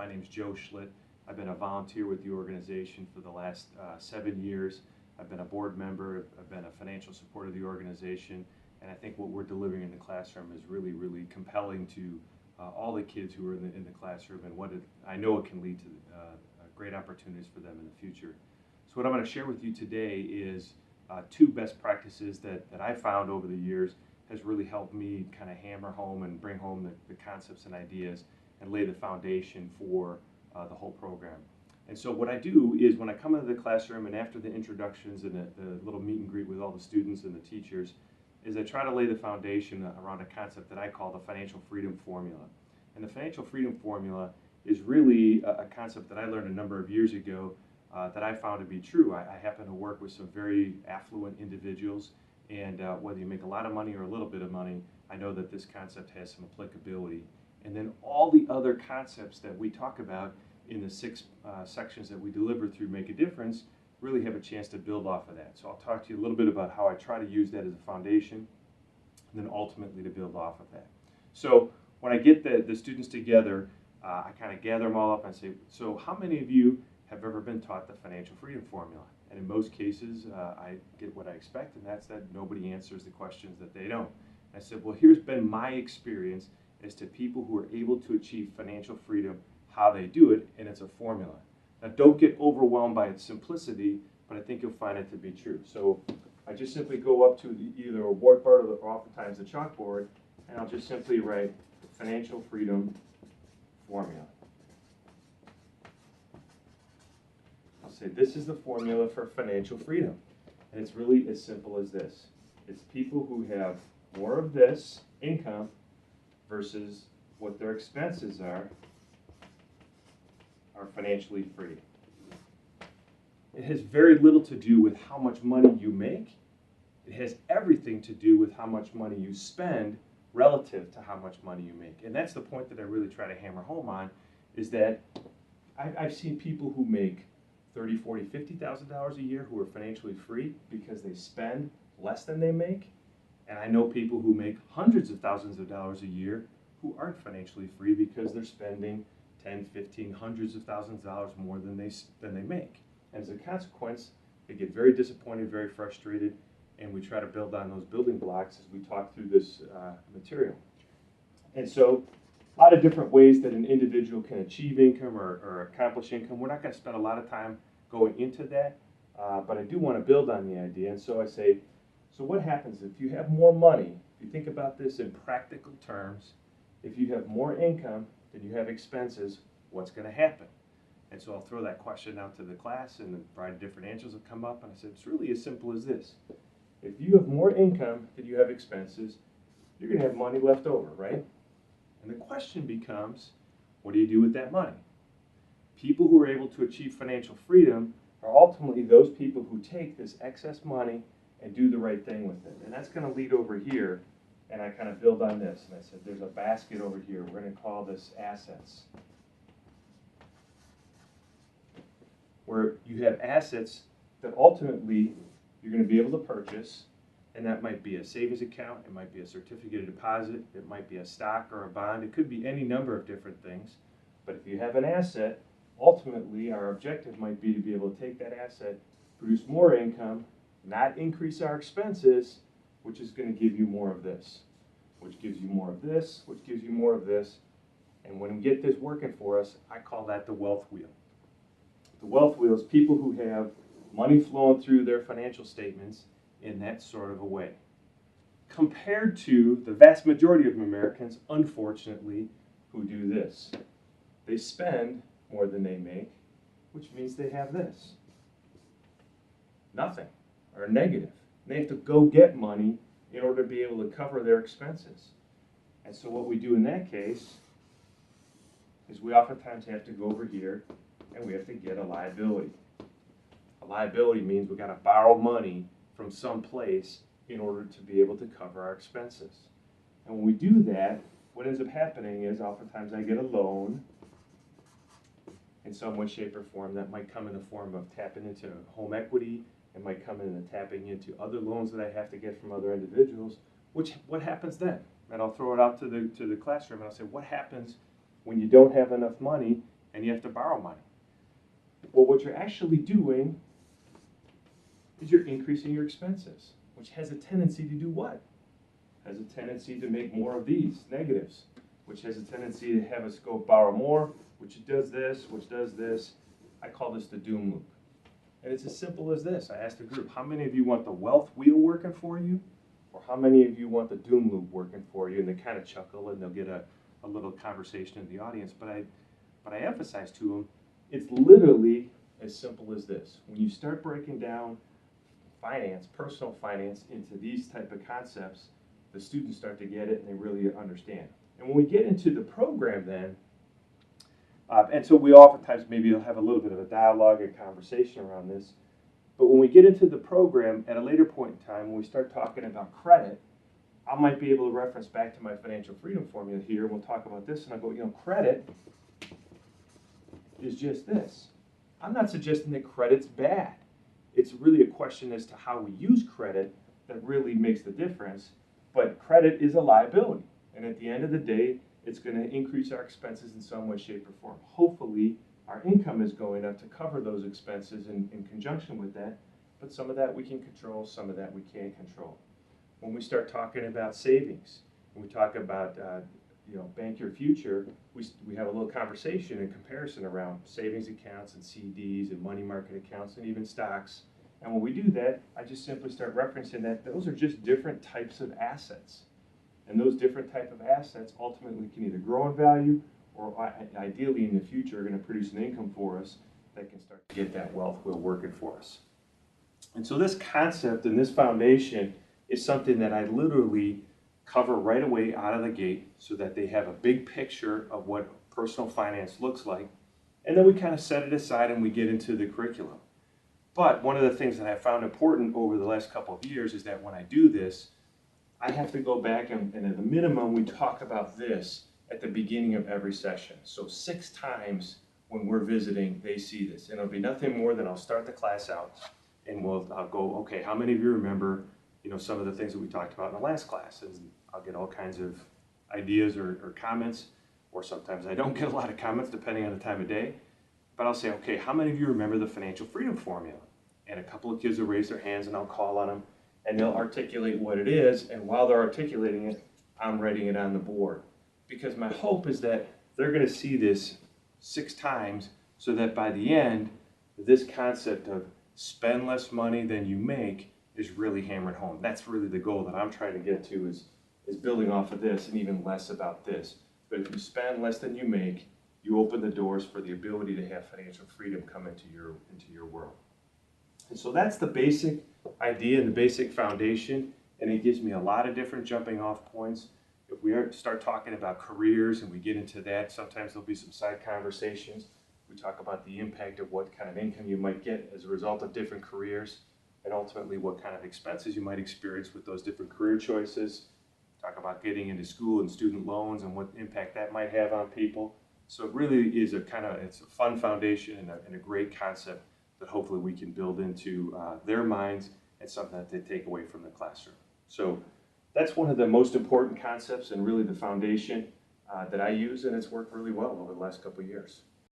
My name is Joe Schlidt. I've been a volunteer with the organization for the last 7 years. I've been a board member, I've been a financial support of the organization, and I think what we're delivering in the classroom is really, really compelling to all the kids who are in the classroom, and I know it can lead to great opportunities for them in the future. So what I'm going to share with you today is two best practices that I found over the years has really helped me kind of hammer home and bring home the concepts and ideas and lay the foundation for the whole program. And so what I do is when I come into the classroom and after the introductions and the little meet and greet with all the students and the teachers, is I try to lay the foundation around a concept that I call the financial freedom formula. And the financial freedom formula is really a concept that I learned a number of years ago that I found to be true. I happen to work with some very affluent individuals, and whether you make a lot of money or a little bit of money, I know that this concept has some applicability. And then all the other concepts that we talk about in the 6 sections that we deliver through Make a Difference really have a chance to build off of that. So I'll talk to you a little bit about how I try to use that as a foundation, and then ultimately to build off of that. So when I get the students together, I kind of gather them all up and say, so how many of you have ever been taught the financial freedom formula? And in most cases, I get what I expect, and that's that nobody answers the questions that they don't. And I said, well, here's been my experience as to people who are able to achieve financial freedom, how they do it, and it's a formula. Now, don't get overwhelmed by its simplicity, but I think you'll find it to be true. So I just simply go up to either a whiteboard or oftentimes the chalkboard, and I'll just simply write the financial freedom formula. I'll say this is the formula for financial freedom. And it's really as simple as this. It's people who have more of this income versus what their expenses are financially free. It has very little to do with how much money you make. It has everything to do with how much money you spend relative to how much money you make. And that's the point that I really try to hammer home on, is that I've seen people who make $30,000, $40,000, $50,000 a year who are financially free because they spend less than they make. And I know people who make hundreds of thousands of dollars a year who aren't financially free because they're spending 10, 15, hundreds of thousands of dollars more than they make. And as a consequence, they get very disappointed, very frustrated, and we try to build on those building blocks as we talk through this material. And so a lot of different ways that an individual can achieve income or accomplish income. We're not going to spend a lot of time going into that, but I do want to build on the idea. And so I say, so what happens if you have more money? If you think about this in practical terms, if you have more income than you have expenses, what's going to happen? And so I'll throw that question out to the class, and a variety of different answers will come up. And I said, it's really as simple as this. If you have more income than you have expenses, you're going to have money left over, right? And the question becomes, what do you do with that money? People who are able to achieve financial freedom are ultimately those people who take this excess money and do the right thing with it. And that's going to lead over here, and I kind of build on this. And I said, there's a basket over here. We're going to call this assets. Where you have assets that ultimately you're going to be able to purchase, and that might be a savings account, it might be a certificate of deposit, it might be a stock or a bond, it could be any number of different things. But if you have an asset, ultimately our objective might be to be able to take that asset, produce more income, not increase our expenses, which is going to give you more of this, which gives you more of this, which gives you more of this. And when we get this working for us, I call that the wealth wheel. The wealth wheel is people who have money flowing through their financial statements in that sort of a way. Compared to the vast majority of Americans, unfortunately, who do this. They spend more than they make, which means they have this. Nothing, or negative. They have to go get money in order to be able to cover their expenses. And so what we do in that case is we oftentimes have to go over here and we have to get a liability. A liability means we've got to borrow money from some place in order to be able to cover our expenses. And when we do that, what ends up happening is oftentimes I get a loan in some way, shape, or form. That might come in the form of tapping into home equity. It might come in the tapping into other loans that I have to get from other individuals. What happens then? And I'll throw it out to the classroom and I'll say, what happens when you don't have enough money and you have to borrow money. Well, what you're actually doing is you're increasing your expenses, which has a tendency to do what? Has a tendency to make more of these negatives, which has a tendency to have us go borrow more, which does this, which does this. I call this the doom loop. And it's as simple as this. I asked the group, how many of you want the wealth wheel working for you? Or how many of you want the doom loop working for you? And they kind of chuckle and they'll get a little conversation in the audience. But I emphasize to them, it's literally as simple as this. When you start breaking down finance, personal finance, into these type of concepts, the students start to get it and they really understand. And when we get into the program then, and so we oftentimes maybe will have a little bit of a dialogue and conversation around this, but when we get into the program at a later point in time, when we start talking about credit, I might be able to reference back to my financial freedom formula here, and we'll talk about this, and I'll go, credit is just this. I'm not suggesting that credit's bad. It's really a question as to how we use credit that really makes the difference, but credit is a liability, and at the end of the day, it's going to increase our expenses in some way, shape, or form. Hopefully, our income is going up to cover those expenses in conjunction with that, but some of that we can control, some of that we can't control. When we start talking about savings, when we talk about bank your future, we have a little conversation and comparison around savings accounts and CDs and money market accounts and even stocks. And when we do that, I just simply start referencing that those are just different types of assets. And those different type of assets ultimately can either grow in value or ideally in the future are going to produce an income for us that can start to get that wealth wheel working for us. And so this concept and this foundation is something that I literally cover right away out of the gate so that they have a big picture of what personal finance looks like. And then we kind of set it aside and we get into the curriculum. But one of the things that I found important over the last couple of years is that when I do this, I have to go back and at a minimum we talk about this at the beginning of every session. So 6 times when we're visiting, they see this. And it'll be nothing more than I'll start the class out and I'll go, okay, how many of you remember some of the things that we talked about in the last class? And I'll get all kinds of ideas or comments, or sometimes I don't get a lot of comments depending on the time of day. But I'll say, okay, how many of you remember the financial freedom formula? And a couple of kids will raise their hands and I'll call on them and they'll articulate what it is. And while they're articulating it, I'm writing it on the board. Because my hope is that they're going to see this 6 times so that by the end, this concept of spend less money than you make is really hammered home. That's really the goal that I'm trying to get to is building off of this and even less about this. But if you spend less than you make, you open the doors for the ability to have financial freedom come into your world. And so that's the basic idea and the basic foundation, and it gives me a lot of different jumping off points. If we start talking about careers and we get into that, sometimes there'll be some side conversations. We talk about the impact of what kind of income you might get as a result of different careers, and ultimately what kind of expenses you might experience with those different career choices. Talk about getting into school and student loans and what impact that might have on people. So it really is it's a fun foundation and a great concept that hopefully we can build into their minds and something that they take away from the classroom. So that's one of the most important concepts and really the foundation that I use, and it's worked really well over the last couple of years.